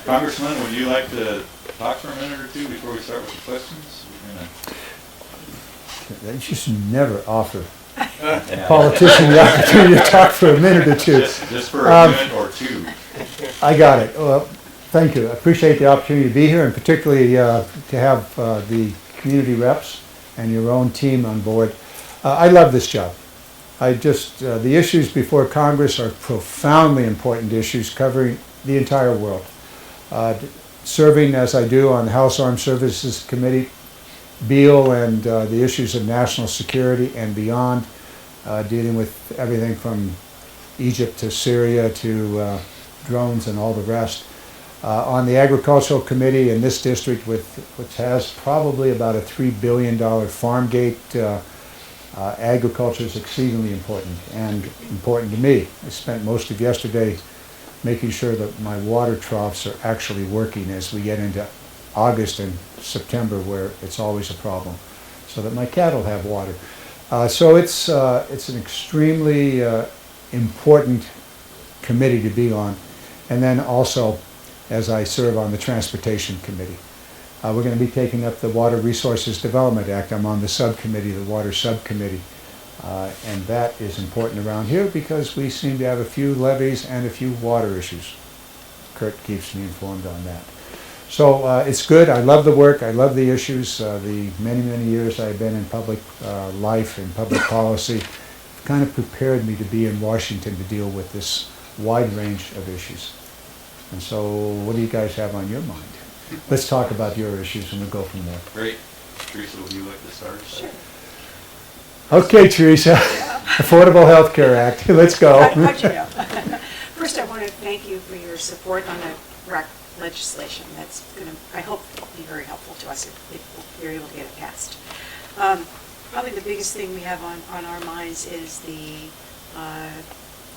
Congressman, would you like to talk for a minute or two before we start with the questions? They just never offer a politician the opportunity to talk for a minute or two. Just for a minute or two. I got it. Well, thank you. I appreciate the opportunity to be here, and particularly to have the community reps and your own team on board. I love this job. The issues before Congress are profoundly important issues covering the entire world. Serving as I do on the House Armed Services Committee, Beal and the issues of national security and beyond, dealing with everything from Egypt to Syria to drones and all the rest. On the Agricultural Committee in this district, which has probably about a $3 billion farm gate, agriculture is exceedingly important and important to me. I spent most of yesterday making sure that my water troughs are actually working as we get into August and September, where it's always a problem, so that my cattle have water. So it's an extremely important committee to be on. And then also, as I serve on the Transportation Committee, we're going to be taking up the Water Resources Development Act. I'm on the subcommittee, the Water Subcommittee. And that is important around here because we seem to have a few levees and a few water issues. Kurt keeps me informed on that. So it's good. I love the work. I love the issues. The many, many years I've been in public life and public policy kind of prepared me to be in Washington to deal with this wide range of issues. And so what do you guys have on your mind? Let's talk about your issues and we'll go from there. Great. Teresa, would you like to start? Sure. Okay, Teresa. Affordable Health Care Act. Let's go. How'd you know? First, I want to thank you for your support on the RAC legislation. That's going to, I hope, be very helpful to us if you're able to get it passed. Probably the biggest thing we have on our minds is the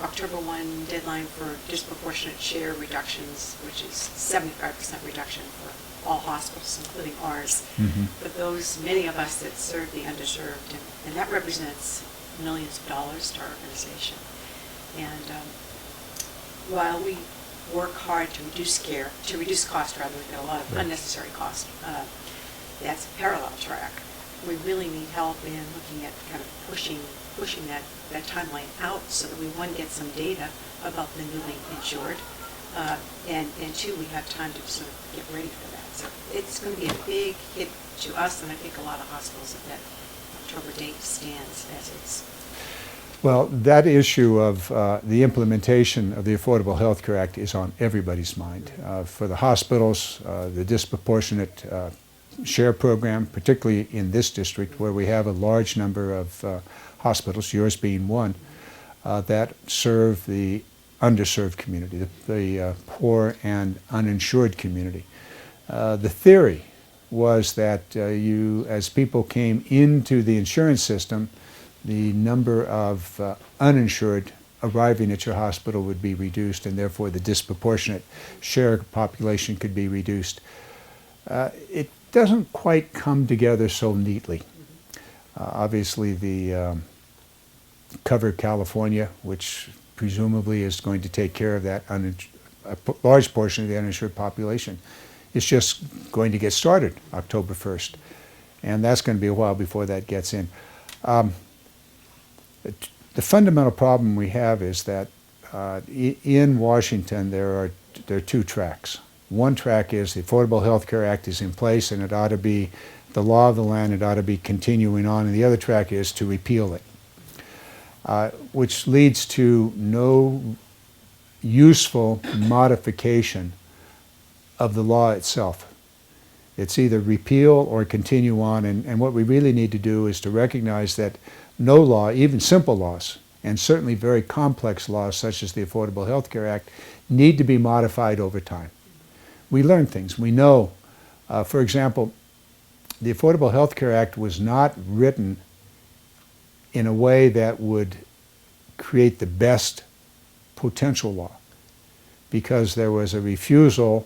October 1 deadline for disproportionate share reductions, which is 75% reduction for all hospitals, including ours. Mm-hmm. But those, many of us that serve the underserved, and that represents millions of dollars to our organization. And while we work hard to reduce cost rather, we've got a lot of unnecessary cost. That's a parallel track. We really need help in looking at kind of pushing that timeline out so that we, one, get some data about the newly insured, and two, we have time to sort of get ready for that. So it's going to be a big hit to us, and I think a lot of hospitals if that October date stands as is. Well, that issue of the implementation of the Affordable Health Care Act is on everybody's mind. For the hospitals, the disproportionate share program, particularly in this district where we have a large number of hospitals, yours being one, that serve the underserved community, the poor and uninsured community. The theory was that as people came into the insurance system, the number of uninsured arriving at your hospital would be reduced, and therefore the disproportionate share population could be reduced. It doesn't quite come together so neatly. Obviously, the Cover California, which presumably is going to take care of that a large portion of the uninsured population, is just going to get started October 1st. And that's going to be a while before that gets in. The fundamental problem we have is that in Washington there are two tracks. One track is the Affordable Health Care Act is in place and it ought to be the law of the land, it ought to be continuing on, and the other track is to repeal it, which leads to no useful modification of the law itself. It's either repeal or continue on, and what we really need to do is to recognize that no law, even simple laws, and certainly very complex laws such as the Affordable Health Care Act, need to be modified over time. We learn things. We know, for example, the Affordable Health Care Act was not written in a way that would create the best potential law, because there was a refusal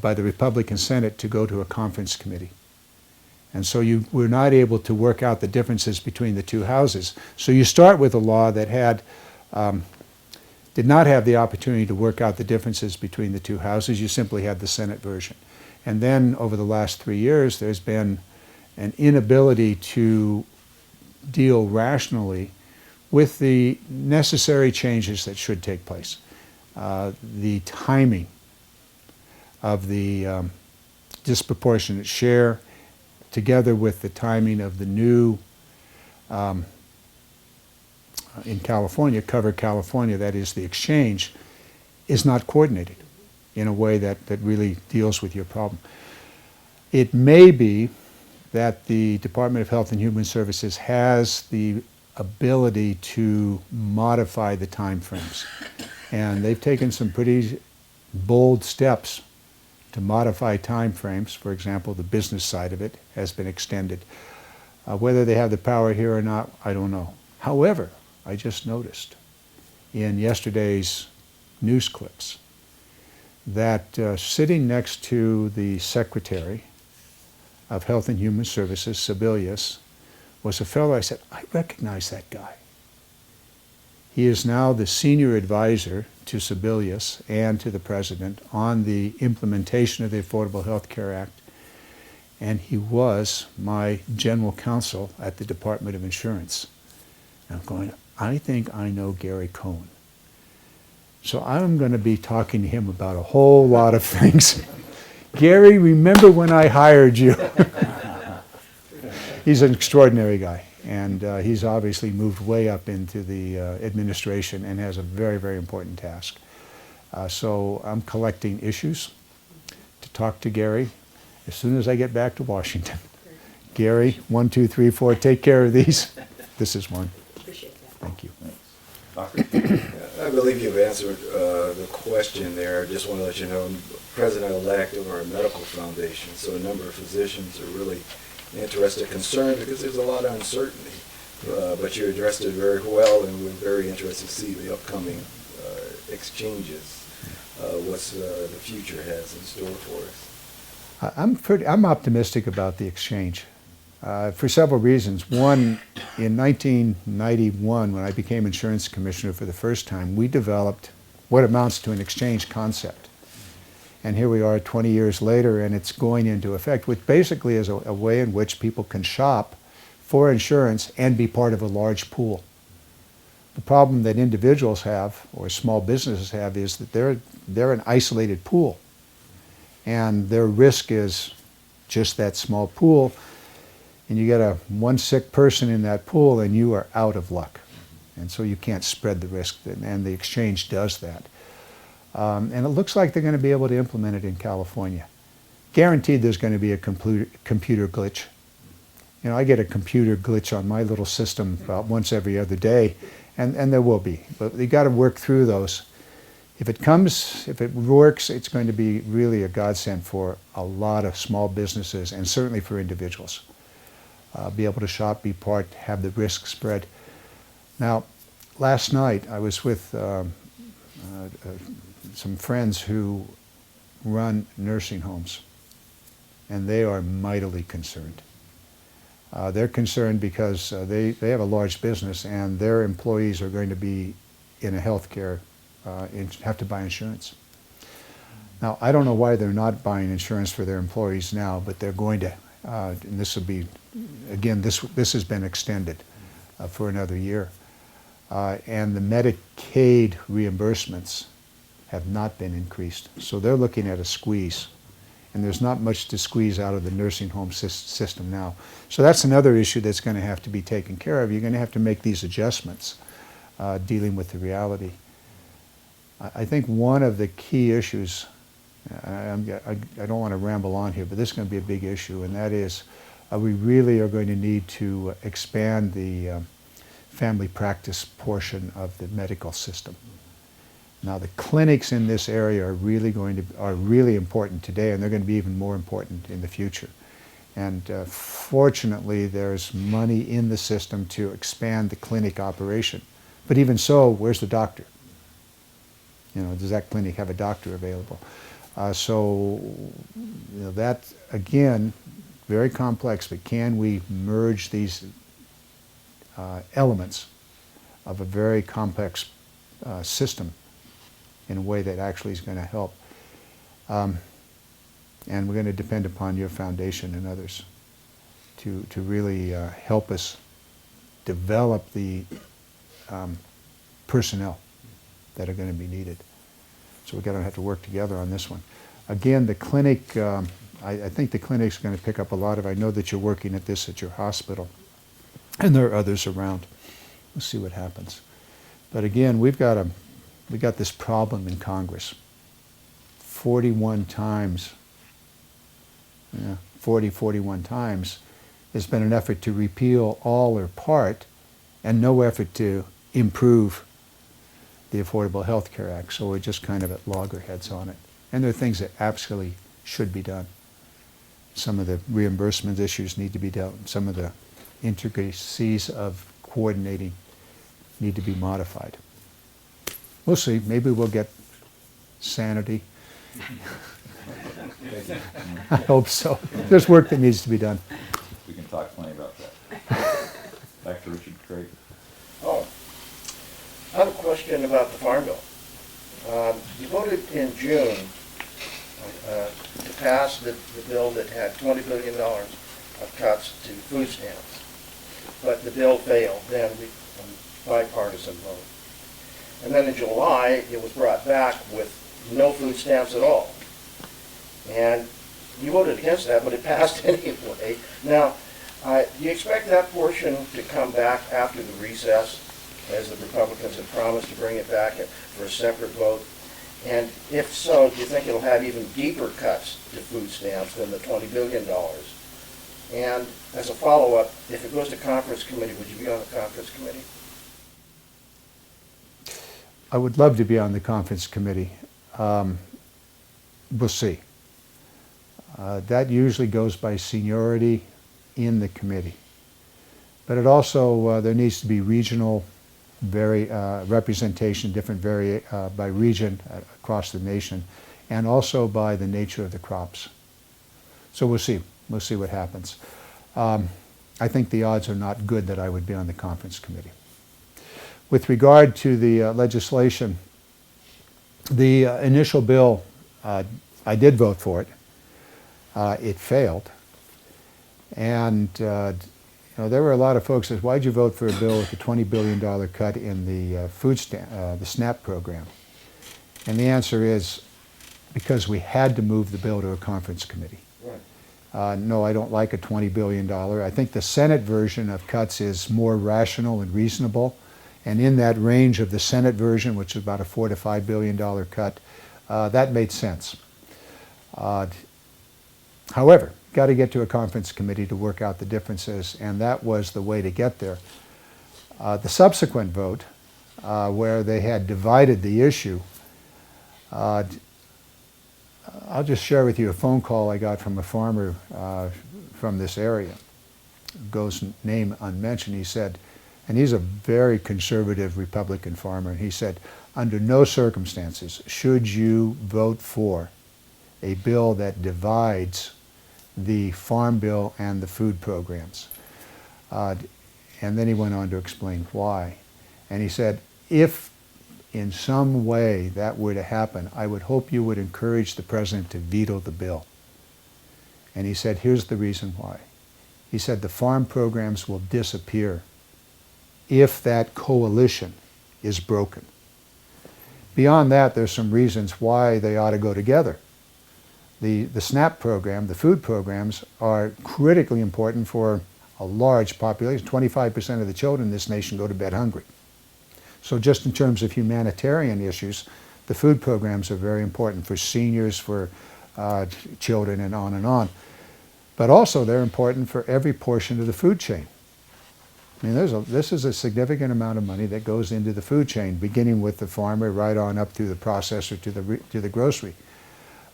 by the Republican Senate to go to a conference committee. And so you were not able to work out the differences between the two houses. So you start with a law that had did not have the opportunity to work out the differences between the two houses. You simply had the Senate version. And then over the last 3 years, there's been an inability to deal rationally with the necessary changes that should take place. The timing of the disproportionate share, together with the timing of the new, in California, Cover California, that is the exchange, is not coordinated in a way that really deals with your problem. It may be that the Department of Health and Human Services has the ability to modify the time frames. And they've taken some pretty bold steps to modify time frames. For example, the business side of it has been extended. Whether they have the power here or not, I don't know. However, I just noticed in yesterday's news clips that sitting next to the Secretary of Health and Human Services, Sebelius, was a fellow. I said, I recognize that guy. He is now the senior advisor to Sebelius and to the President on the implementation of the Affordable Health Care Act, and he was my general counsel at the Department of Insurance. And I'm going, I think I know Gary Cohn. So I'm going to be talking to him about a whole lot of things. Gary, remember when I hired you? He's an extraordinary guy, and he's obviously moved way up into the administration and has a very, very important task. So I'm collecting issues to talk to Gary as soon as I get back to Washington. Gary, 1, 2, 3, 4, take care of these. This is one. Appreciate that. Thank you. I believe you've answered the question there. I just want to let you know, I'm president-elect of our medical foundation, so a number of physicians are really interested, concerned, because there's a lot of uncertainty. But you addressed it very well, and we're very interested to see the upcoming exchanges, what's the future has in store for us. I'm optimistic about the exchange for several reasons. One, in 1991, when I became insurance commissioner for the first time, we developed what amounts to an exchange concept. And here we are 20 years later, and it's going into effect, which basically is a way in which people can shop for insurance and be part of a large pool. The problem that individuals have, or small businesses have, is that they're an isolated pool. And their risk is just that small pool, and you get one sick person in that pool and you are out of luck. And so you can't spread the risk, and the exchange does that. And it looks like they're going to be able to implement it in California. Guaranteed there's going to be a computer glitch. You know, I get a computer glitch on my little system about once every other day, and there will be. But you got to work through those. If it works, it's going to be really a godsend for a lot of small businesses and certainly for individuals. Be able to shop, be part, have the risk spread. Now, last night I was with some friends who run nursing homes, and they are mightily concerned. They're concerned because they have a large business, and their employees are going to be in a healthcare, have to buy insurance. Now, I don't know why they're not buying insurance for their employees now, but they're going to, and this will be, again, this has been extended for another year. And the Medicaid reimbursements have not been increased. So they're looking at a squeeze. And there's not much to squeeze out of the nursing home system now. So that's another issue that's going to have to be taken care of. You're going to have to make these adjustments dealing with the reality. I think one of the key issues, I don't want to ramble on here, but this is going to be a big issue, and that is we really are going to need to expand the family practice portion of the medical system. Now, the clinics in this area are really important today, and they're going to be even more important in the future. And fortunately, there's money in the system to expand the clinic operation. But even so, where's the doctor? You know, does that clinic have a doctor available? So, you know, that again, very complex. But can we merge these elements of a very complex system in a way that actually is going to help. And we're going to depend upon your foundation and others to really help us develop the personnel that are going to be needed. So we're going to have to work together on this one. Again, the clinic, I think the clinic's going to pick up a lot of, I know that you're working at this at your hospital, and there are others around. We'll see what happens. But again, we got this problem in Congress. 41 times, 41 times, there's been an effort to repeal all or part, and no effort to improve the Affordable Health Care Act. So we're just kind of at loggerheads on it. And there are things that absolutely should be done. Some of the reimbursement issues need to be dealt with. Some of the intricacies of coordinating need to be modified. We'll see. Maybe we'll get sanity. I hope so. There's work that needs to be done. We can talk plenty about that. Back to Richard Craig. Oh, I have a question about the Farm Bill. You voted in June to pass the bill that had $20 billion of cuts to food stamps, but the bill failed then on bipartisan vote. And then in July, it was brought back with no food stamps at all. And you voted against that, but it passed anyway. Now, do you expect that portion to come back after the recess, as the Republicans have promised to bring it back for a separate vote? And if so, do you think it'll have even deeper cuts to food stamps than the $20 billion? And as a follow-up, if it goes to conference committee, would you be on the conference committee? I would love to be on the conference committee. We'll see. That usually goes by seniority in the committee. But it also, there needs to be regional representation, different by region across the nation, and also by the nature of the crops. So we'll see. We'll see what happens. I think the odds are not good that I would be on the conference committee. With regard to the legislation, the initial bill, I did vote for it. It failed. And there were a lot of folks that said, why'd you vote for a bill with a $20 billion cut in the the SNAP program? And the answer is because we had to move the bill to a conference committee. Right. No, I don't like a $20 billion. I think the Senate version of cuts is more rational and reasonable. And in that range of the Senate version, which is about a $4 to $5 billion cut, that made sense. However, got to get to a conference committee to work out the differences, and that was the way to get there. The subsequent vote, where they had divided the issue, I'll just share with you a phone call I got from a farmer from this area, goes name unmentioned. He said, and he's a very conservative Republican farmer, and he said, under no circumstances should you vote for a bill that divides the farm bill and the food programs. And then he went on to explain why. And he said, if in some way that were to happen, I would hope you would encourage the president to veto the bill. And he said, here's the reason why. He said, the farm programs will disappear if that coalition is broken. Beyond that, there's some reasons why they ought to go together. The SNAP program, the food programs, are critically important for a large population. 25% of the children in this nation go to bed hungry. So just in terms of humanitarian issues, the food programs are very important for seniors, for children, and on and on. But also they're important for every portion of the food chain. I mean, this is a significant amount of money that goes into the food chain, beginning with the farmer right on up through the processor to the grocery.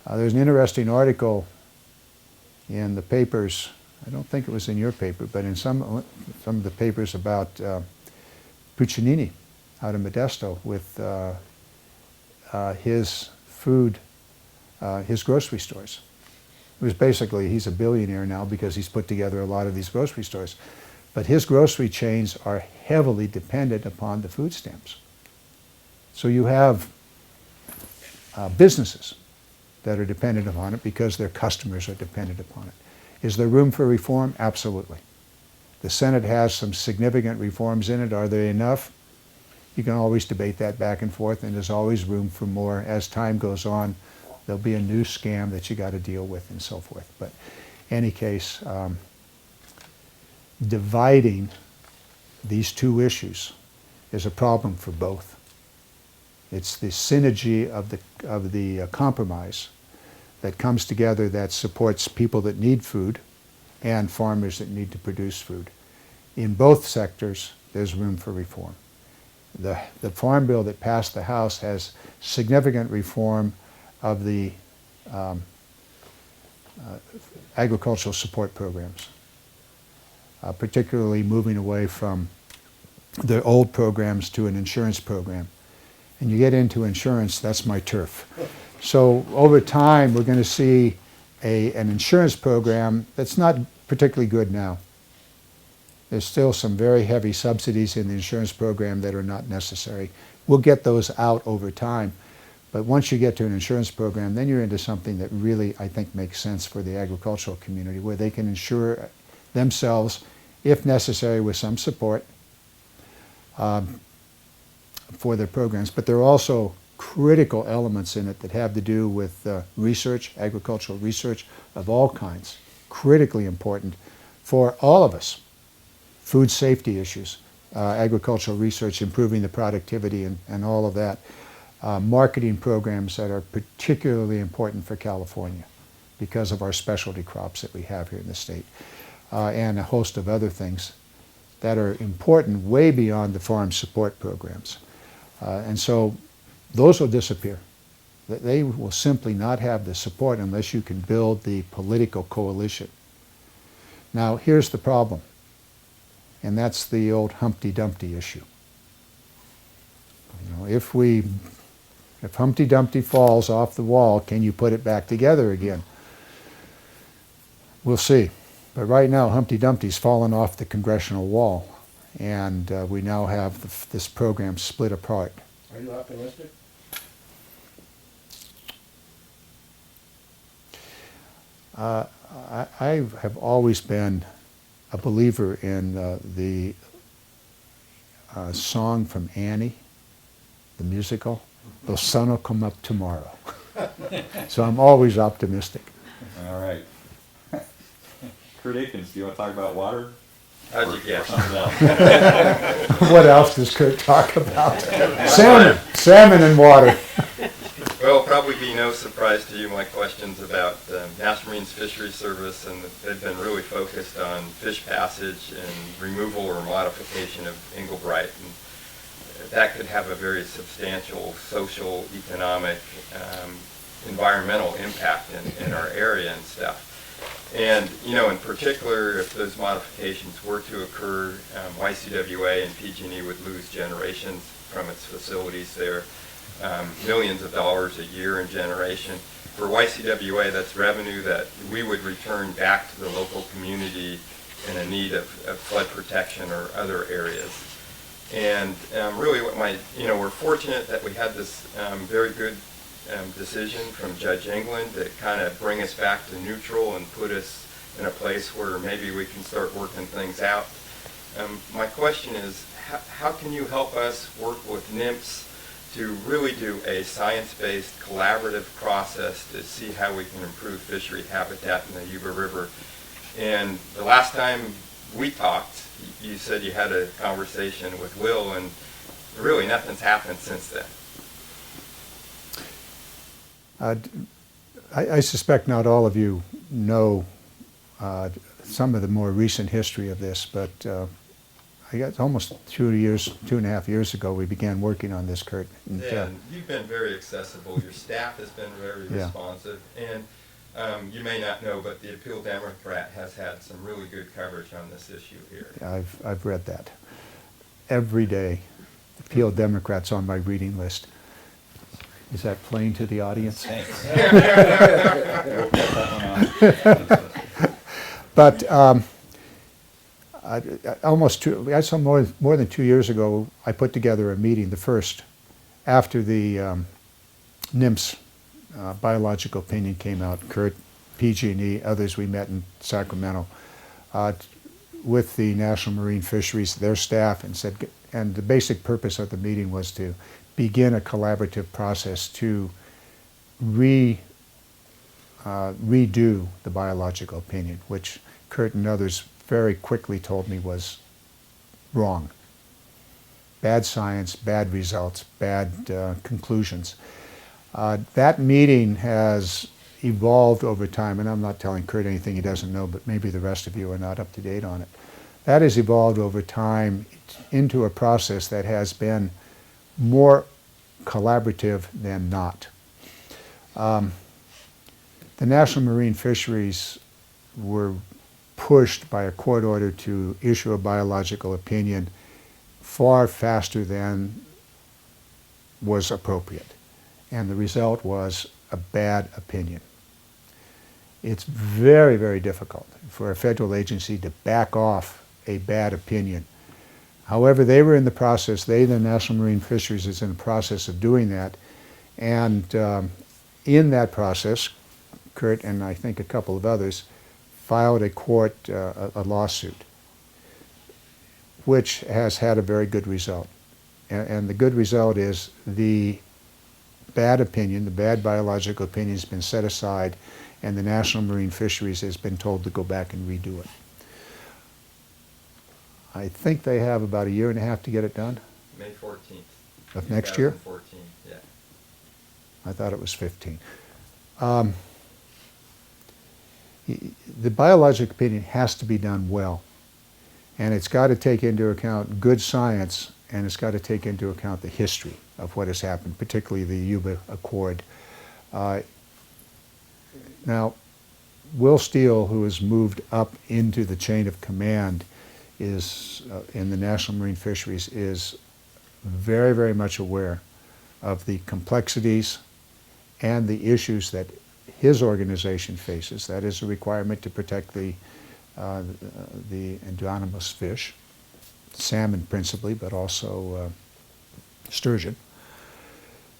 There's an interesting article in the papers, I don't think it was in your paper, but in some of the papers about Puccinini out of Modesto with his food, his grocery stores. It was basically, he's a billionaire now because he's put together a lot of these grocery stores. But his grocery chains are heavily dependent upon the food stamps. So you have businesses that are dependent upon it because their customers are dependent upon it. Is there room for reform? Absolutely. The Senate has some significant reforms in it. Are they enough? You can always debate that back and forth, and there's always room for more. As time goes on, there'll be a new scam that you got to deal with and so forth. But in any case, dividing these two issues is a problem for both. It's the synergy of the compromise that comes together that supports people that need food and farmers that need to produce food. In both sectors, there's room for reform. The farm bill that passed the House has significant reform of the agricultural support programs, particularly moving away from the old programs to an insurance program. And you get into insurance, that's my turf. So over time, we're going to see an insurance program that's not particularly good now. There's still some very heavy subsidies in the insurance program that are not necessary. We'll get those out over time. But once you get to an insurance program, then you're into something that really, I think, makes sense for the agricultural community, where they can insure themselves, if necessary, with some support for their programs. But there are also critical elements in it that have to do with research, agricultural research of all kinds, critically important for all of us. Food safety issues, agricultural research, improving the productivity and all of that. Marketing programs that are particularly important for California because of our specialty crops that we have here in the state, and a host of other things that are important way beyond the farm support programs. And so those will disappear. They will simply not have the support unless you can build the political coalition. Now, here's the problem, and that's the old Humpty Dumpty issue. You know, if Humpty Dumpty falls off the wall, can you put it back together again? We'll see. But right now, Humpty Dumpty's fallen off the congressional wall, and we now have this program split apart. Are you optimistic? I have always been a believer in the song from Annie, the musical. The sun will come up tomorrow. So I'm always optimistic. All right. Kurt Akins, do you want to talk about water? How'd you guess? What else does Kurt talk about? Salmon and water. Well, it'll probably be no surprise to you my questions about National Marine's Fisheries Service, and they've been really focused on fish passage and removal or modification of Englebright. And that could have a very substantial social, economic, environmental impact in our area and stuff. And, you know, in particular, if those modifications were to occur, YCWA and PG&E would lose generations from its facilities there, millions of dollars a year in generation. For YCWA, that's revenue that we would return back to the local community in a need of flood protection or other areas. And really we're fortunate that we had this very good decision from Judge England that kind of bring us back to neutral and put us in a place where maybe we can start working things out. My question is, how can you help us work with NMFS to really do a science-based collaborative process to see how we can improve fishery habitat in the Yuba River? And the last time we talked, you said you had a conversation with Will, and really nothing's happened since then. I suspect not all of you know some of the more recent history of this, but I guess almost 2.5 years ago, we began working on this, Kurt. And, and you've been very accessible. Your staff has been very responsive. And you may not know, but the Appeal Democrat has had some really good coverage on this issue here. I've read that. Every day, Appeal Democrat's on my reading list. Is that plain to the audience? Thanks. But that's more than 2 years ago, I put together a meeting, the first, after the NMFS biological opinion came out. Kurt, PG&E, others, we met in Sacramento with the National Marine Fisheries, their staff, and said, and the basic purpose of the meeting was to begin a collaborative process to redo the biological opinion, which Kurt and others very quickly told me was wrong. Bad science, bad results, bad conclusions. That meeting has evolved over time, and I'm not telling Kurt anything he doesn't know, but maybe the rest of you are not up to date on it. That has evolved over time into a process that has been more collaborative than not. The National Marine Fisheries were pushed by a court order to issue a biological opinion far faster than was appropriate. And the result was a bad opinion. It's very, very difficult for a federal agency to back off a bad opinion. However, they were in the process, the National Marine Fisheries is in the process of doing that. And in that process, Kurt and I think a couple of others filed a lawsuit, which has had a very good result. And the good result is the bad opinion, the bad biological opinion has been set aside, and the National Marine Fisheries has been told to go back and redo it. I think they have about a year and a half to get it done. May 14th. Of next year? 2014, yeah. I thought it was 15. The biological opinion has to be done well. And it's got to take into account good science, and it's got to take into account the history of what has happened, particularly the Yuba Accord. Now, Will Steele, who has moved up into the chain of command is in the National Marine Fisheries, is very, very much aware of the complexities and the issues that his organization faces. That is a requirement to protect the anadromous fish, salmon principally, but also sturgeon.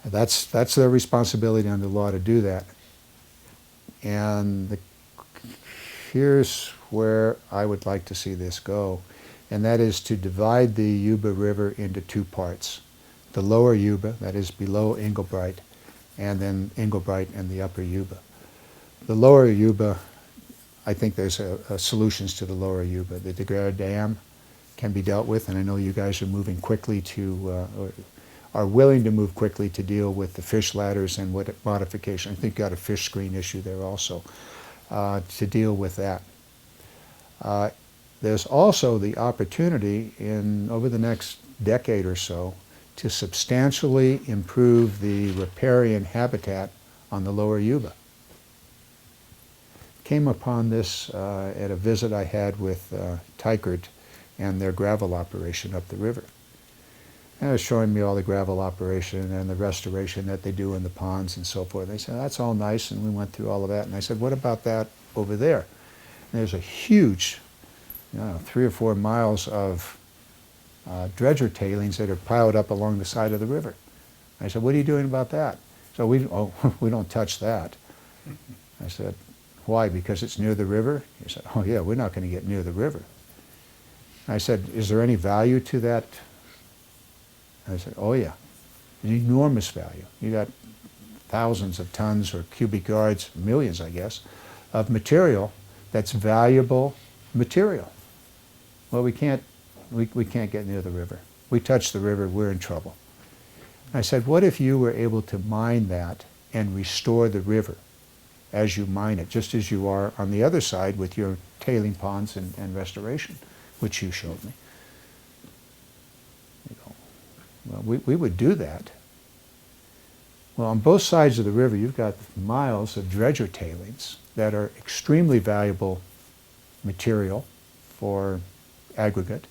That's their responsibility under law to do that. And here's where I would like to see this go, and that is to divide the Yuba River into two parts. The lower Yuba, that is below Englebright, and then Englebright and the upper Yuba. The lower Yuba, I think there's solutions to the lower Yuba. The DeGrasse Dam can be dealt with, and I know you guys are moving quickly to, or are willing to move quickly to deal with the fish ladders and what modification. I think you got a fish screen issue there also, to deal with that. There's also the opportunity over the next decade or so to substantially improve the riparian habitat on the lower Yuba. Came upon this at a visit I had with Tykert and their gravel operation up the river. And they were showing me all the gravel operation and the restoration that they do in the ponds and so forth. They said, that's all nice, and we went through all of that. And I said, what about that over there? And there's a huge, 3 or 4 miles of dredger tailings that are piled up along the side of the river. I said, what are you doing about that? So we don't touch that. I said, why? Because it's near the river? He said, oh yeah, we're not going to get near the river. I said, is there any value to that? I said, oh yeah, an enormous value. You got thousands of tons or cubic yards, millions I guess, of material that's valuable material. Well, we can't get near the river. We touch the river, we're in trouble. I said, what if you were able to mine that and restore the river as you mine it, just as you are on the other side with your tailing ponds and restoration, which you showed me. Well, we would do that. Well, on both sides of the river, you've got miles of dredger tailings that are extremely valuable material for aggregate.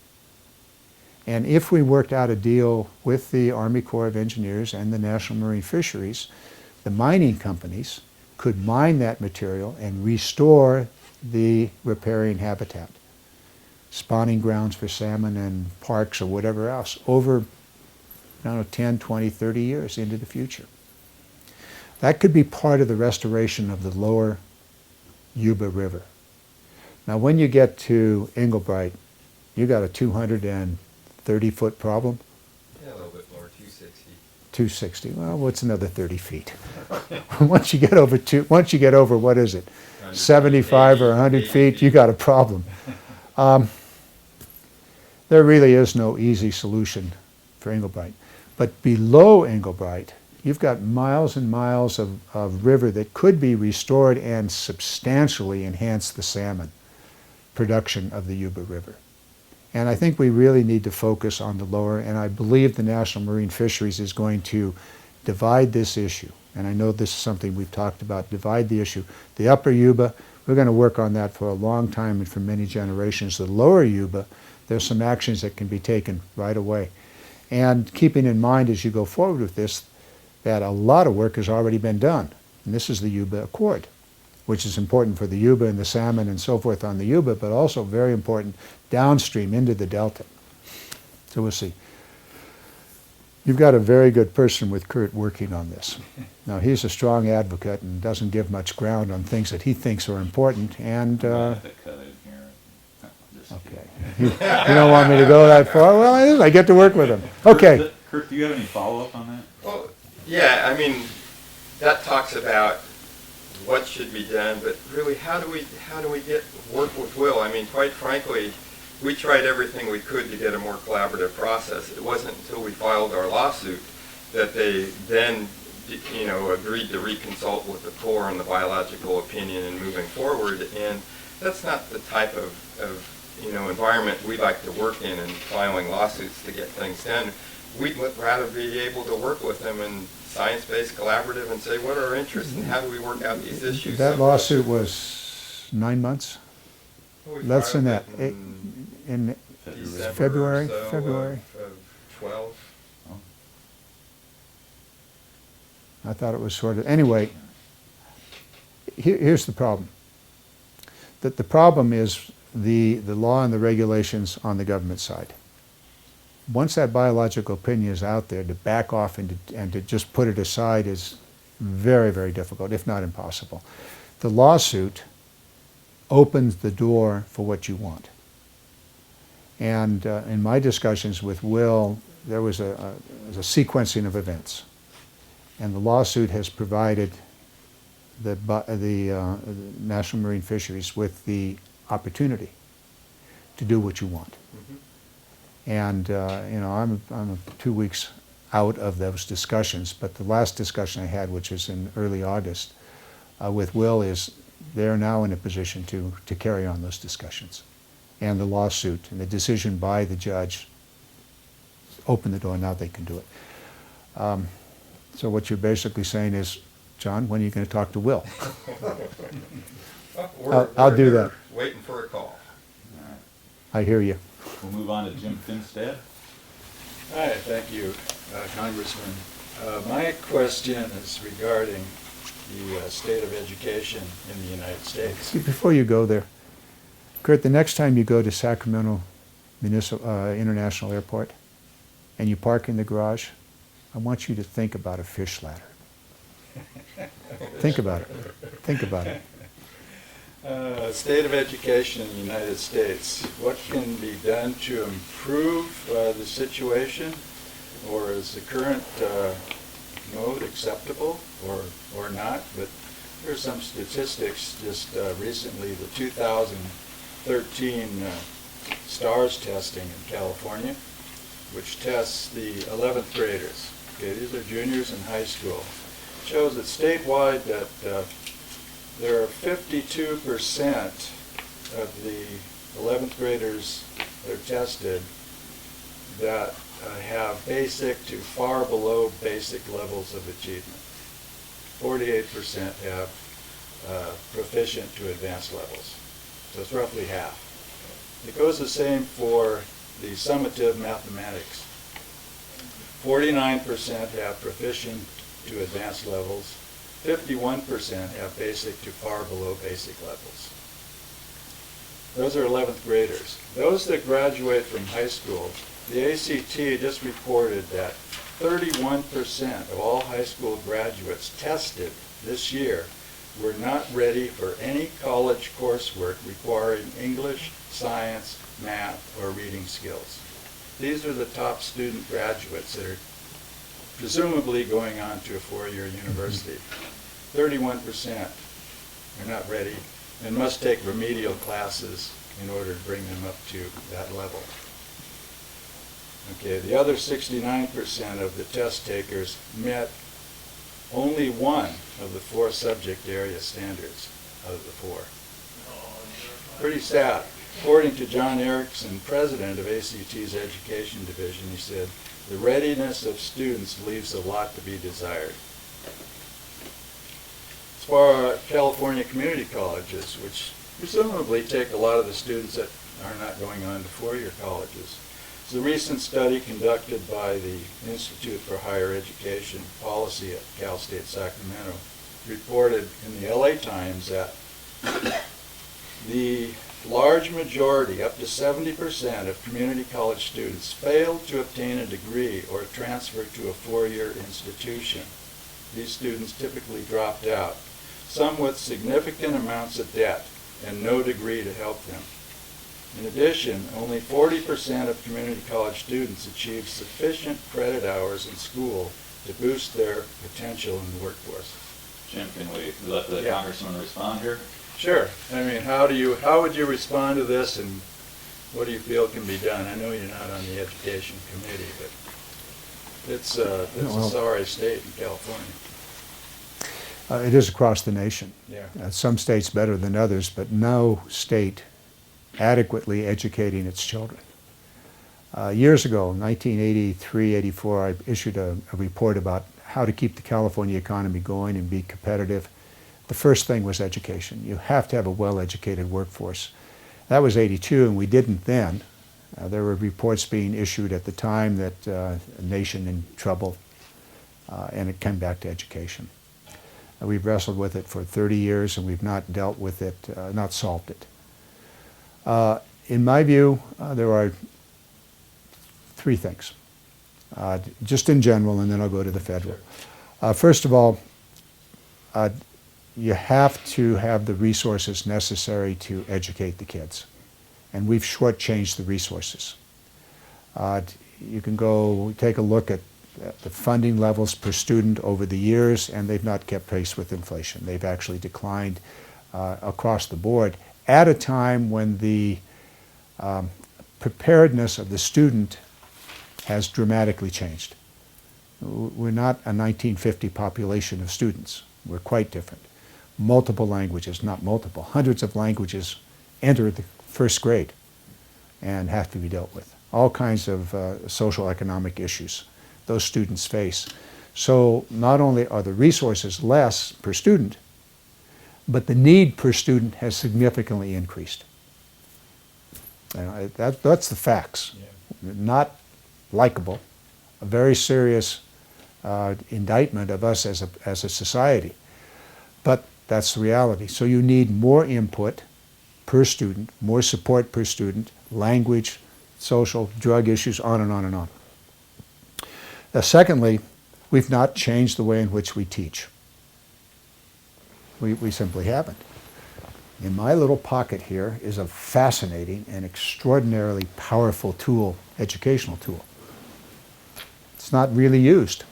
And if we worked out a deal with the Army Corps of Engineers and the National Marine Fisheries, the mining companies could mine that material and restore the riparian habitat, spawning grounds for salmon and parks or whatever else over, 10, 20, 30 years into the future. That could be part of the restoration of the lower Yuba River. Now, when you get to Englebright, you got a 230-foot problem. Yeah, a little bit more, 260. 260. Well, what's another 30 feet? Once you get over, what is it? 75 or 100 feet, you got a problem. There really is no easy solution for Englebright. But below Englebright, you've got miles and miles of river that could be restored and substantially enhance the salmon production of the Yuba River. And I think we really need to focus on the lower, and I believe the National Marine Fisheries is going to divide this issue. And I know this is something we've talked about, divide the issue. The upper Yuba, we're going to work on that for a long time and for many generations. The lower Yuba, there's some actions that can be taken right away. And keeping in mind as you go forward with this, that a lot of work has already been done. And this is the Yuba Accord, which is important for the Yuba and the salmon and so forth on the Yuba, but also very important downstream into the Delta. So we'll see. You've got a very good person with Kurt working on this. Now, he's a strong advocate and doesn't give much ground on things that he thinks are important. And Okay. you don't want me to go that far? Well, I get to work with him. Okay. Kurt, do you have any follow-up on that? Well, yeah, I mean, that talks about what should be done, but really, how do we get work with Will? I mean, quite frankly, we tried everything we could to get a more collaborative process. It wasn't until we filed our lawsuit that they then, agreed to reconsult with the Corps on the biological opinion and moving forward. And that's not the type of environment we like to work in filing lawsuits to get things done. We'd rather be able to work with them in science-based collaborative and say, what are our interests and how do we work out these issues? That lawsuit was 9 months? We Less than filed that. it In December February? or so February? of 12. I thought it was sort of, anyway, here's the problem. The problem is the law and the regulations on the government side. Once that biological opinion is out there, to back off and to just put it aside is very, very difficult, if not impossible. The lawsuit opens the door for what you want. And in my discussions with Will, there was a sequencing of events. And the lawsuit has provided the National Marine Fisheries with the opportunity to do what you want. And I'm 2 weeks out of those discussions, but the last discussion I had, which is in early August, with Will, is they're now in a position to carry on those discussions. And the lawsuit and the decision by the judge opened the door, now they can do it. So what you're basically saying is, John, when are you going to talk to Will? I'll do that. Waiting for a call. I hear you. We'll move on to Jim Finstead. Hi, thank you, Congressman. My question is regarding the state of education in the United States. See, before you go there, Kurt, the next time you go to Sacramento International Airport and you park in the garage, I want you to think about a fish ladder. Think about it. Think about it. State of education in the United States. What can be done to improve the situation? Or is the current mode acceptable or not? But here's some statistics just recently. The 2013 STARS testing in California, which tests the 11th graders. Okay, these are juniors in high school. Shows that statewide that there are 52% of the 11th graders that are tested that have basic to far below basic levels of achievement. 48% have proficient to advanced levels. So it's roughly half. It goes the same for the summative mathematics. 49% have proficient to advanced levels. 51% have basic to far below basic levels. Those are 11th graders. Those that graduate from high school, the ACT just reported that 31% of all high school graduates tested this year were not ready for any college coursework requiring English, science, math, or reading skills. These are the top student graduates that are presumably going on to a four-year university. 31% are not ready and must take remedial classes in order to bring them up to that level. Okay, the other 69% of the test takers met only one of the four subject area standards out of the four. Pretty sad. According to John Erickson, president of ACT's Education Division, he said, "The readiness of students leaves a lot to be desired." As far as California community colleges, which presumably take a lot of the students that are not going on to four-year colleges, the recent study conducted by the Institute for Higher Education Policy at Cal State Sacramento reported in the LA Times that the large majority, up to 70% of community college students, failed to obtain a degree or transfer to a four-year institution. These students typically dropped out, some with significant amounts of debt and no degree to help them. In addition, only 40% of community college students achieve sufficient credit hours in school to boost their potential in the workforce. Jim, can we let the Yeah. congressman respond here? Sure. I mean, how would you respond to this, and what do you feel can be done? I know you're not on the education committee, but it's a sorry state in California. It is across the nation. Yeah. Some states better than others, but no state adequately educating its children. Years ago, 1983, 84, I issued a report about how to keep the California economy going and be competitive. The first thing was education. You have to have a well-educated workforce. That was 82, and we didn't then. There were reports being issued at the time that a nation in trouble, and it came back to education. We've wrestled with it for 30 years, and we've not dealt with it, not solved it. In my view, there are three things, just in general, and then I'll go to the federal. First of all, you have to have the resources necessary to educate the kids, and we've shortchanged the resources. You can go take a look at the funding levels per student over the years, and they've not kept pace with inflation. They've actually declined across the board at a time when the preparedness of the student has dramatically changed. We're not a 1950 population of students. We're quite different. Multiple languages, not multiple, hundreds of languages enter the first grade and have to be dealt with. All kinds of social economic issues those students face. So not only are the resources less per student, but the need per student has significantly increased. That's the facts. Yeah. Not likable, a very serious indictment of us as a society. But that's the reality. So you need more input per student, more support per student, language, social, drug issues, on and on and on. Secondly, we've not changed the way in which we teach. We simply haven't. In my little pocket here is a fascinating and extraordinarily powerful tool, educational tool. It's not really used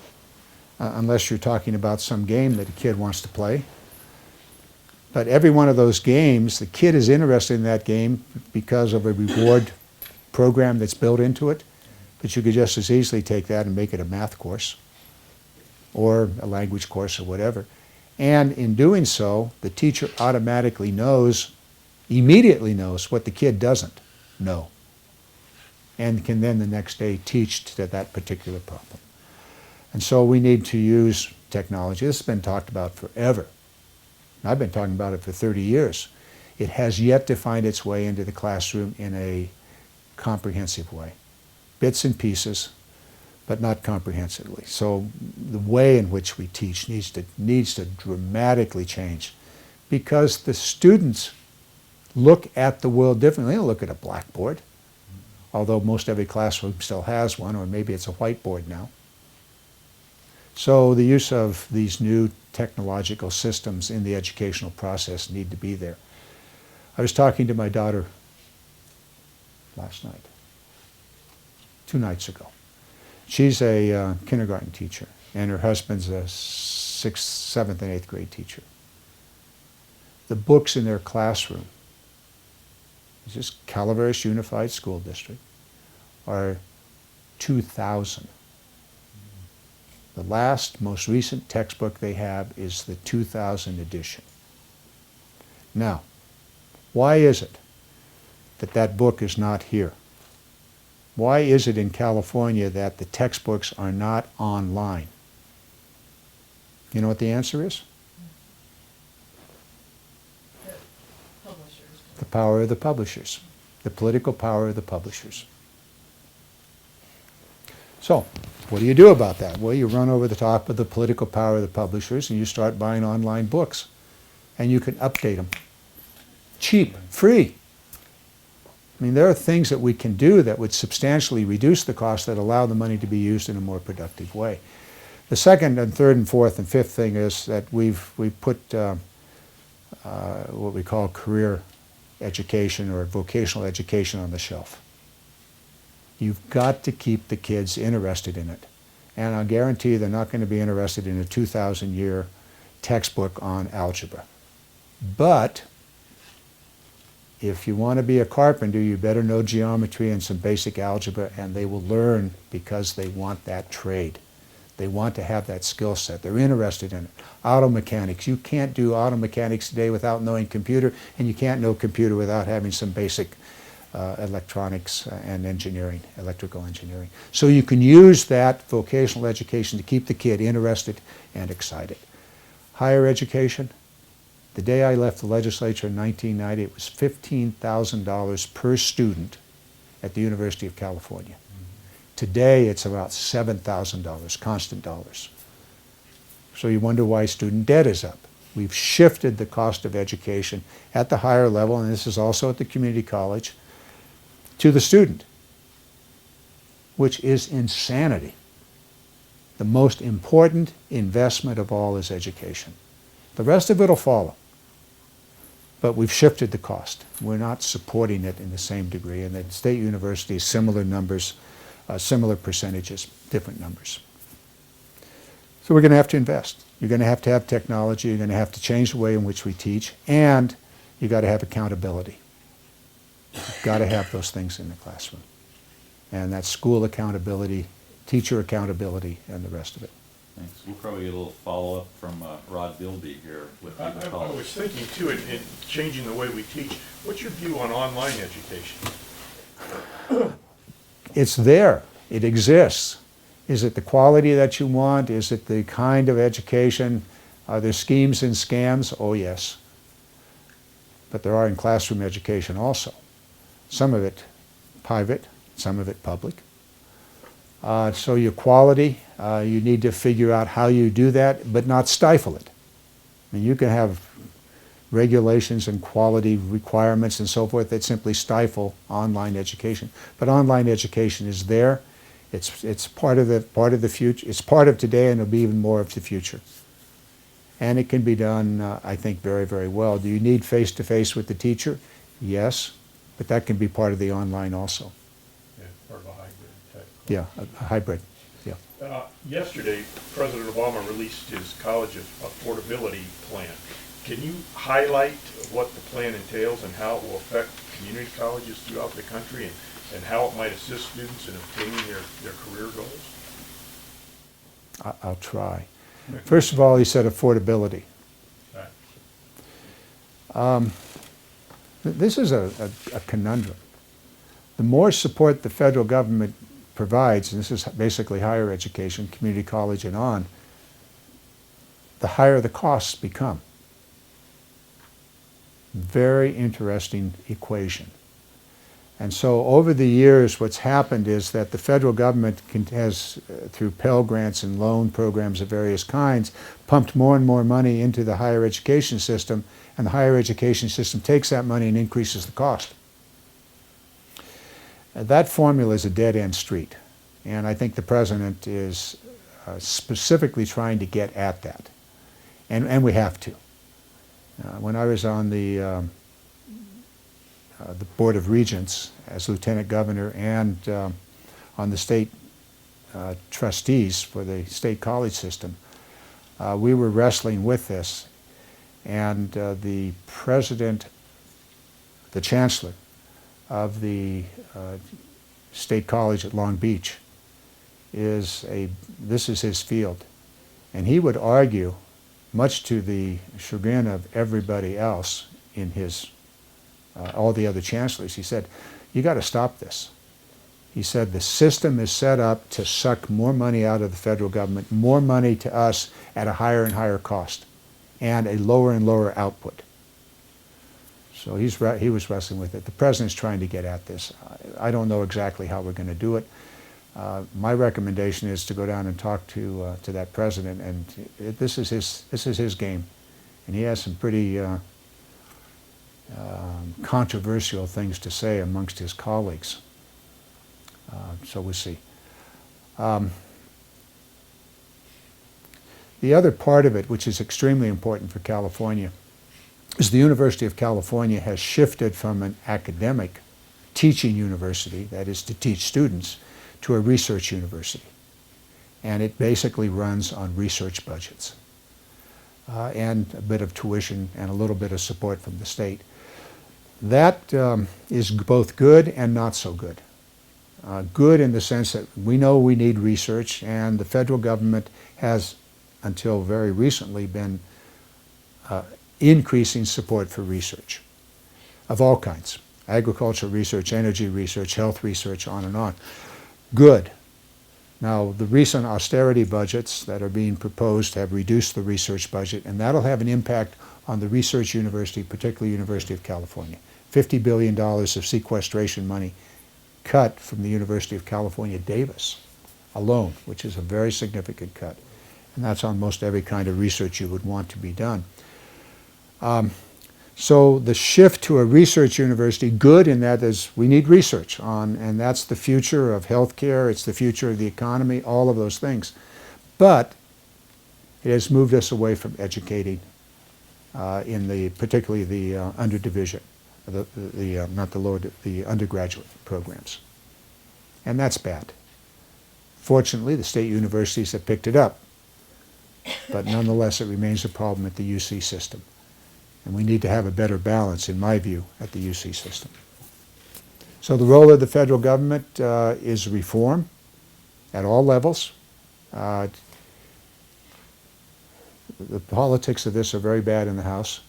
unless you're talking about some game that a kid wants to play. But every one of those games, the kid is interested in that game because of a reward program that's built into it. But you could just as easily take that and make it a math course or a language course or whatever. And in doing so, the teacher automatically knows, immediately knows what the kid doesn't know, and can then the next day teach to that particular problem. And so we need to use technology. This has been talked about forever. I've been talking about it for 30 years. It has yet to find its way into the classroom in a comprehensive way. Bits and pieces, but not comprehensively. So the way in which we teach needs to dramatically change, because the students look at the world differently. They don't look at a blackboard, although most every classroom still has one, or maybe it's a whiteboard now. So the use of these new technological systems in the educational process need to be there. I was talking to my daughter last night, 2 nights ago. She's a kindergarten teacher, and her husband's a 6th, 7th, and 8th grade teacher. The books in their classroom, this is Calaveras Unified School District, are 2,000. The last, most recent textbook they have is the 2000 edition. Now, why is it that that book is not here? Why is it in California that the textbooks are not online? You know what the answer is? The power of the publishers, the political power of the publishers. So, what do you do about that? Well, you run over the top of the political power of the publishers and you start buying online books. And you can update them. Cheap, free. I mean, there are things that we can do that would substantially reduce the cost that allow the money to be used in a more productive way. The second and third and fourth and fifth thing is that we've put what we call career education or vocational education on the shelf. You've got to keep the kids interested in it. And I'll guarantee you they're not going to be interested in a 2,000-year textbook on algebra. But if you want to be a carpenter, you better know geometry and some basic algebra, and they will learn because they want that trade. They want to have that skill set. They're interested in it. Auto mechanics. You can't do auto mechanics today without knowing computer, and you can't know computer without having some basic electronics and engineering, electrical engineering. So you can use that vocational education to keep the kid interested and excited. Higher education. The day I left the legislature in 1990, it was $15,000 per student at the University of California. Today, it's about $7,000, constant dollars. So you wonder why student debt is up. We've shifted the cost of education at the higher level, and this is also at the community college, to the student, which is insanity. The most important investment of all is education. The rest of it will follow. But we've shifted the cost. We're not supporting it in the same degree. And the state universities, similar numbers, similar percentages, different numbers. So we're going to have to invest. You're going to have technology. You're going to have to change the way in which we teach. And you've got to have accountability. You've got to have those things in the classroom. And that's school accountability, teacher accountability, and the rest of it. Thanks. We'll probably get a little follow-up from Rod Bilby here with I was thinking too, in changing the way we teach, what's your view on online education? It's there. It exists. Is it the quality that you want? Is it the kind of education? Are there schemes and scams? Oh, yes. But there are in classroom education also. Some of it private, some of it public. So your quality, you need to figure out how you do that, but not stifle it. I mean, you can have regulations and quality requirements and so forth that simply stifle online education. But online education is there. It's part of the future. It's part of today, and it'll be even more of the future. And it can be done, I think, very, very well. Do you need face-to-face with the teacher? Yes, but that can be part of the online also. Yeah, part of a hybrid type. Yeah, a hybrid. Yeah. Yesterday, President Obama released his college affordability plan. Can you highlight what the plan entails and how it will affect community colleges throughout the country and how it might assist students in obtaining their career goals? I'll try. First of all, he said affordability. Right. This is a conundrum. The more support the federal government provides, and this is basically higher education, community college and on, the higher the costs become. Very interesting equation. And so over the years, what's happened is that the federal government has, through Pell Grants and loan programs of various kinds, pumped more and more money into the higher education system, and the higher education system takes that money and increases the cost. That formula is a dead-end street, and I think the president is specifically trying to get at that, and we have to. When I was on the Board of Regents as Lieutenant Governor and on the state trustees for the state college system, we were wrestling with this, and the president, the chancellor of the state college at Long Beach this is his field, and he would argue, much to the chagrin of everybody else in his all the other chancellors. He said, "You got to stop this." He said, "The system is set up to suck more money out of the federal government, more money to us at a higher and higher cost, and a lower and lower output." So he was wrestling with it. The president's trying to get at this. I don't know exactly how we're going to do it. My recommendation is to go down and talk to that president, and this is his game, and he has some pretty controversial things to say amongst his colleagues. So we'll see. The other part of it, which is extremely important for California, is the University of California has shifted from an academic teaching university, that is to teach students, to a research university. And it basically runs on research budgets and a bit of tuition and a little bit of support from the state. That is both good and not so good. Good in the sense that we know we need research, and the federal government has, until very recently, been increasing support for research of all kinds. Agricultural research, energy research, health research, on and on. Good. Now, the recent austerity budgets that are being proposed have reduced the research budget, and that'll have an impact on the research university, particularly University of California. $50 billion of sequestration money cut from the University of California, Davis alone, which is a very significant cut. And that's on most every kind of research you would want to be done. So the shift to a research university, good in that is we need research on, and that's the future of healthcare, it's the future of the economy, all of those things. But it has moved us away from educating particularly the underdivision, the undergraduate programs. And that's bad. Fortunately, the state universities have picked it up, but nonetheless it remains a problem at the UC system. And we need to have a better balance, in my view, at the UC system. So the role of the federal government is reform at all levels. The politics of this are very bad in the House.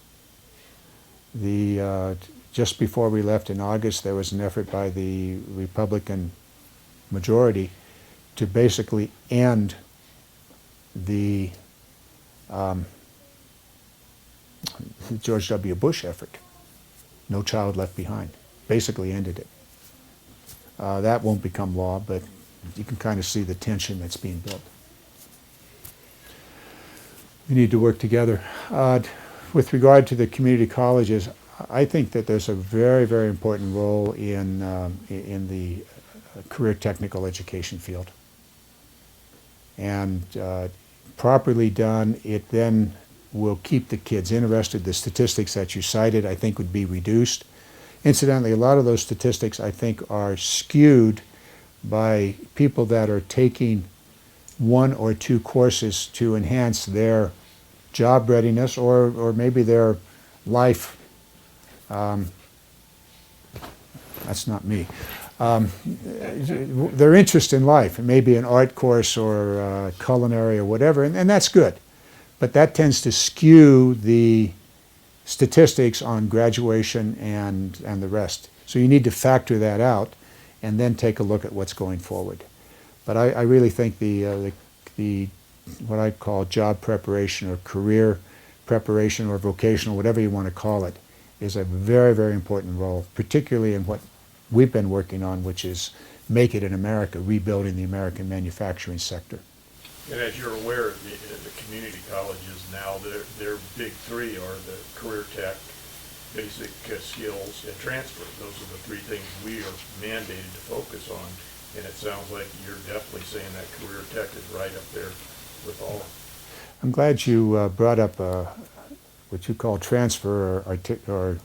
Just before we left in August, there was an effort by the Republican majority to basically end the George W. Bush effort, No Child Left Behind, basically ended it. That won't become law, but you can kind of see the tension that's being built. We need to work together. With regard to the community colleges, I think that there's a very, very important role in the career technical education field. And properly done, it then will keep the kids interested. The statistics that you cited, I think, would be reduced. Incidentally, a lot of those statistics, I think, are skewed by people that are taking one or two courses to enhance their job readiness or maybe their life. That's not me. Their interest in life. It may be an art course or culinary or whatever, and that's good. But that tends to skew the statistics on graduation and the rest. So you need to factor that out and then take a look at what's going forward. But I really think the what I call job preparation or career preparation or vocational, whatever you want to call it, is a very, very important role, particularly in what we've been working on, which is Make It in America, rebuilding the American manufacturing sector. And as you're aware, the community colleges now, their big three are the career tech, basic skills, and transfer. Those are the three things we are mandated to focus on. And it sounds like you're definitely saying that career tech is right up there with all. I'm glad you brought up what you call transfer or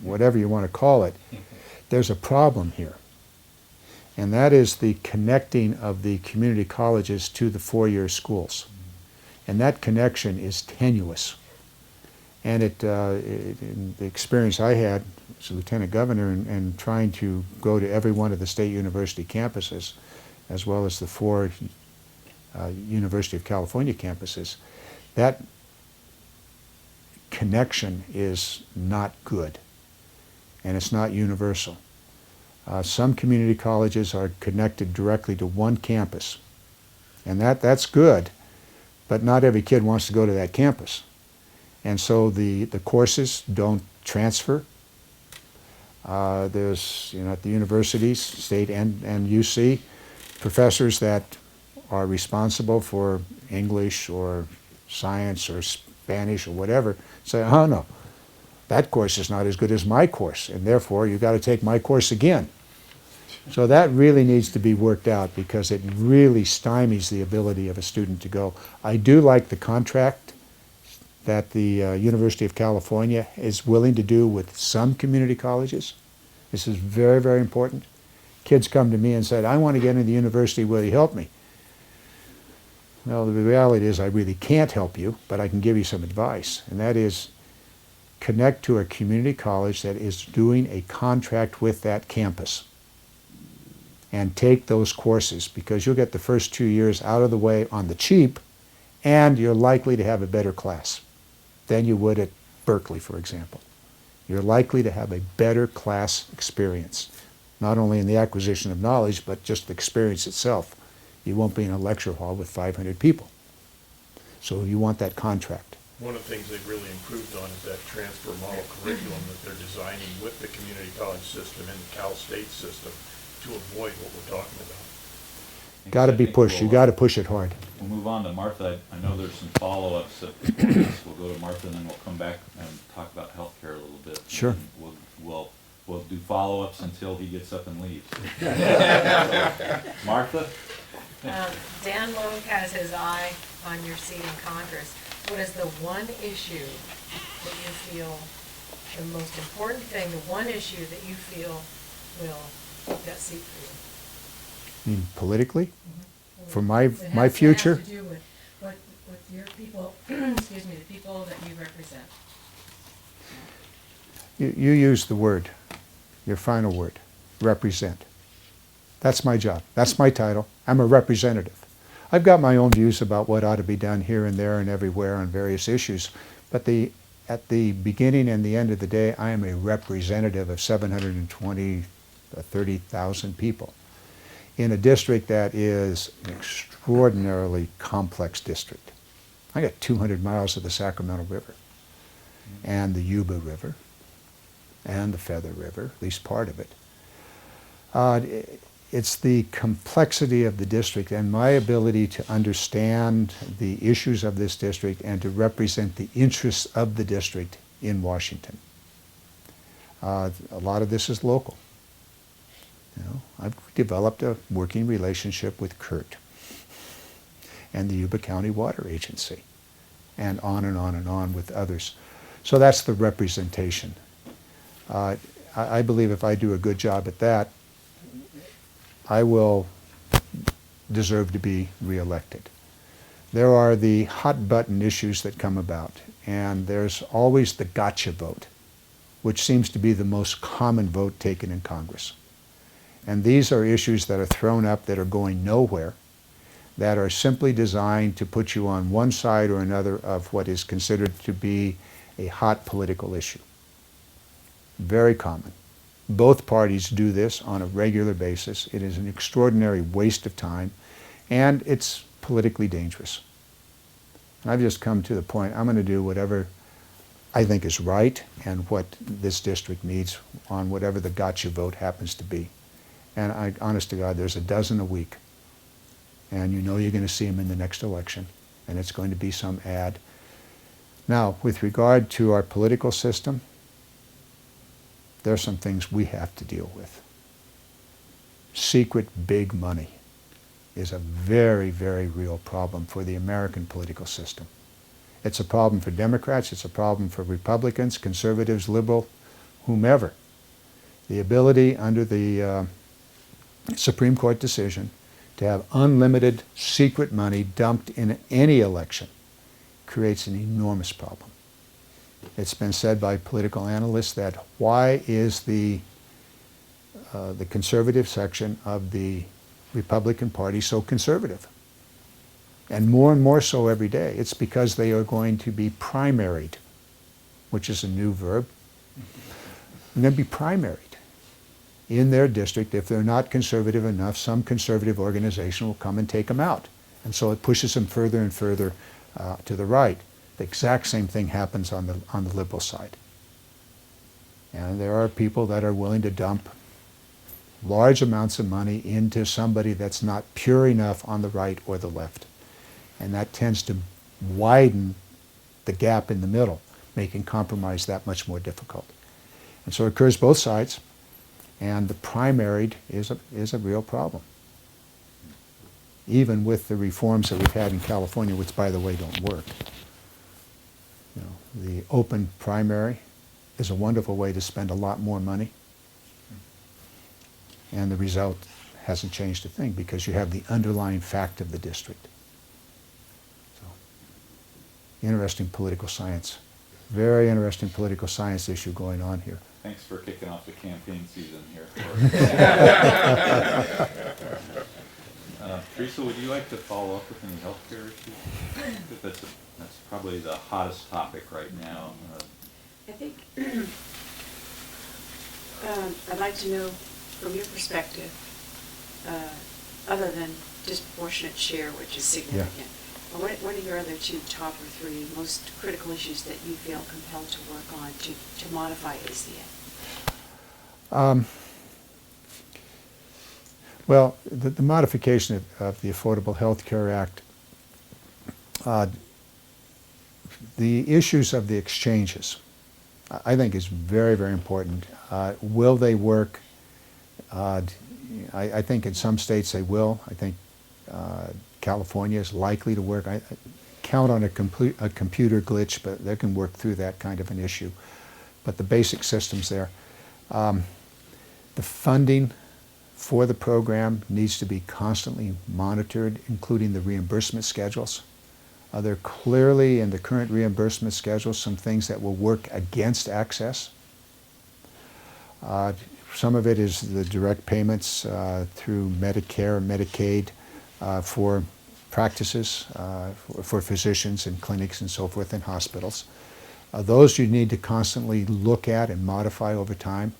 whatever you want to call it. There's a problem here, and that is the connecting of the community colleges to the four-year schools. And that connection is tenuous. And in the experience I had as a lieutenant governor and trying to go to every one of the state university campuses, as well as the four University of California campuses, that connection is not good, and it's not universal. Some community colleges are connected directly to one campus, and that's good, but not every kid wants to go to that campus. And so the courses don't transfer. There's, at the universities, state and UC, professors that are responsible for English or science or Spanish or whatever say, oh no, that course is not as good as my course, and therefore you've got to take my course again. So that really needs to be worked out because it really stymies the ability of a student to go. I do like the contract that the University of California is willing to do with some community colleges. This is very, very important. Kids come to me and said, I want to get into the university, will you help me? Well, the reality is I really can't help you, but I can give you some advice, and that is connect to a community college that is doing a contract with that campus and take those courses, because you'll get the first 2 years out of the way on the cheap, and you're likely to have a better class than you would at Berkeley, for example. You're likely to have a better class experience, not only in the acquisition of knowledge, but just the experience itself. You won't be in a lecture hall with 500 people. So you want that contract. One of the things they've really improved on is that transfer model curriculum that they're designing with the community college system and the Cal State system to avoid what we're talking about. Got to be pushed. You got to push it hard. We'll move on to Martha. I know there's some follow-ups. We'll go to Martha, and then we'll come back and talk about healthcare a little bit. Sure. And we'll do follow-ups until he gets up and leaves. Martha? Dan Logue has his eye on your seat in Congress. What is the one issue that you feel the most important thing, the one issue that you feel will keep that seat for you? You mean politically? Mm-hmm. For my future? It has to do with your people, excuse me, the people that you represent. You use the word, your final word, represent. That's my job. That's my title. I'm a representative. I've got my own views about what ought to be done here and there and everywhere on various issues, but at the beginning and the end of the day, I am a representative of 720, 30,000 people in a district that is an extraordinarily complex district. I got 200 miles of the Sacramento River and the Yuba River and the Feather River, at least part of it. It's the complexity of the district and my ability to understand the issues of this district and to represent the interests of the district in Washington. A lot of this is local. I've developed a working relationship with Kurt and the Yuba County Water Agency, and on and on and on with others. So that's the representation. I believe if I do a good job at that, I will deserve to be reelected. There are the hot button issues that come about, and there's always the gotcha vote, which seems to be the most common vote taken in Congress. And these are issues that are thrown up that are going nowhere, that are simply designed to put you on one side or another of what is considered to be a hot political issue. Very common. Both parties do this on a regular basis. It is an extraordinary waste of time, and it's politically dangerous. And I've just come to the point, I'm going to do whatever I think is right and what this district needs on whatever the gotcha vote happens to be. And honest to God, there's a dozen a week. And you know you're going to see them in the next election, and it's going to be some ad. Now, with regard to our political system, there are some things we have to deal with. secret big money is a very, very real problem for the American political system. It's a problem for Democrats, it's a problem for Republicans, conservatives, liberal, whomever. The ability under the Supreme Court decision to have unlimited secret money dumped in any election creates an enormous problem. It's been said by political analysts that why is the conservative section of the Republican Party so conservative? And more so every day. It's because they are going to be primaried, which is a new verb. They're going to be primaried in their district. If they're not conservative enough, some conservative organization will come and take them out. And so it pushes them further and further to the right. The exact same thing happens on the liberal side. And there are people that are willing to dump large amounts of money into somebody that's not pure enough on the right or the left. And that tends to widen the gap in the middle, making compromise that much more difficult. And so it occurs both sides, and the primaried is a real problem. Even with the reforms that we've had in California, which, by the way, don't work. You know, the open primary is a wonderful way to spend a lot more money, and the result hasn't changed a thing because you have the underlying fact of the district. So, interesting political science. Very interesting political science issue going on here. Thanks for kicking off the campaign season here. Teresa, would you like to follow up with any healthcare issues? That's probably the hottest topic right now. I think I'd like to know from your perspective, other than disproportionate share, which is significant, what are your other two top or three most critical issues that you feel compelled to work on to modify ACA? Well, the modification of the Affordable Health Care Act, the issues of the exchanges, I think is very, very important. Will they work? I think in some states they will. I think California is likely to work. I count on a computer glitch, but they can work through that kind of an issue. But the basic system's there. The funding for the program needs to be constantly monitored, including the reimbursement schedules. There are clearly in the current reimbursement schedule some things that will work against access. Some of it is the direct payments through Medicare and Medicaid for practices, for physicians and clinics and so forth in hospitals. Those you need to constantly look at and modify over time.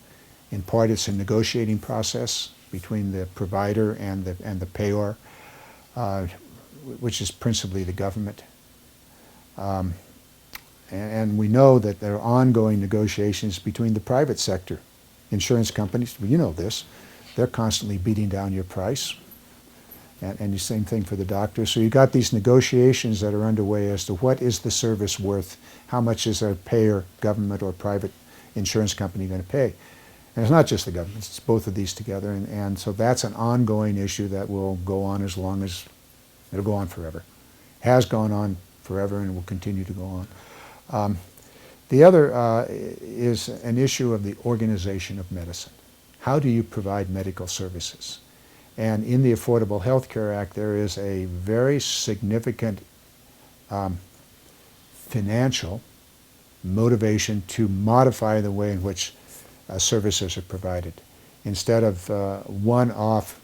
In part, it's a negotiating process between the provider and the payor, which is principally the government. And we know that there are ongoing negotiations between the private sector. Insurance companies, well, you know this, they're constantly beating down your price. And the same thing for the doctors. So you've got these negotiations that are underway as to what is the service worth, how much is a payer, government or private insurance company going to pay. And it's not just the government, it's both of these together. And so that's an ongoing issue that will go on as long as, it'll go on forever. Has gone on forever and will continue to go on. The other is an issue of the organization of medicine. How do you provide medical services? And in the Affordable Health Care Act, there is a very significant financial motivation to modify the way in which services are provided. Instead of one-off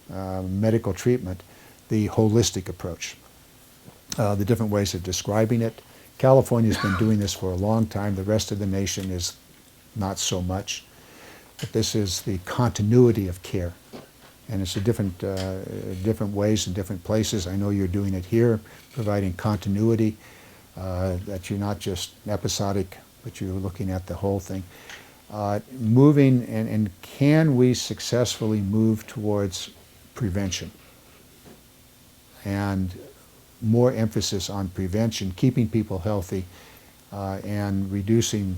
medical treatment, the holistic approach. The different ways of describing it. California's been doing this for a long time. The rest of the nation is not so much. But this is the continuity of care. And it's a different ways in different places. I know you're doing it here, providing continuity, that you're not just episodic, but you're looking at the whole thing. Moving, and can we successfully move towards prevention? And more emphasis on prevention, keeping people healthy, and increasing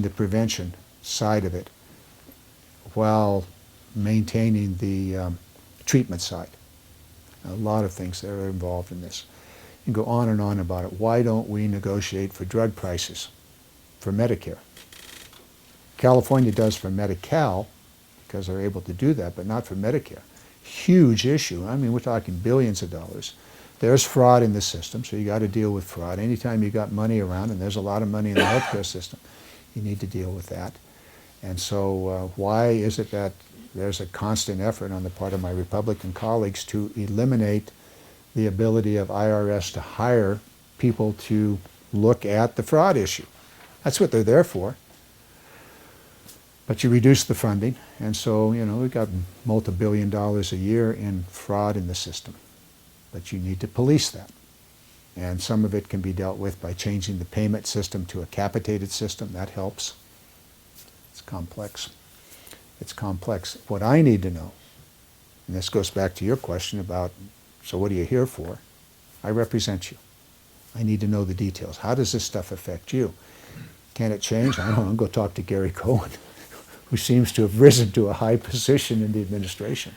the prevention side of it while maintaining the treatment side. A lot of things that are involved in this. You can go on and on about it. Why don't we negotiate for drug prices for Medicare? California does for Medi-Cal because they're able to do that, but not for Medicare. Huge issue. I mean, we're talking billions of dollars. There's fraud in the system, so you got to deal with fraud. Anytime you got money around, and there's a lot of money in the healthcare system, you need to deal with that. And so why is it that there's a constant effort on the part of my Republican colleagues to eliminate the ability of IRS to hire people to look at the fraud issue? That's what they're there for. But you reduce the funding, and so, you know, we've got multi-billion dollars a year in fraud in the system. But you need to police that. And some of it can be dealt with by changing the payment system to a capitated system. That helps. It's complex. It's complex. What I need to know, and this goes back to your question about, so what are you here for? I represent you. I need to know the details. How does this stuff affect you? Can it change? I don't know. Go talk to Gary Cohen, who seems to have risen to a high position in the administration.